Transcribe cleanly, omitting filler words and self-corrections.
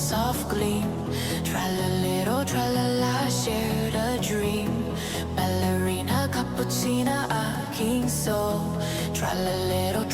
soft gleam. Tra-la-little, tra-la-la, shared a dream. Ballerina, cappuccina, a king's soul. Tra-la-little,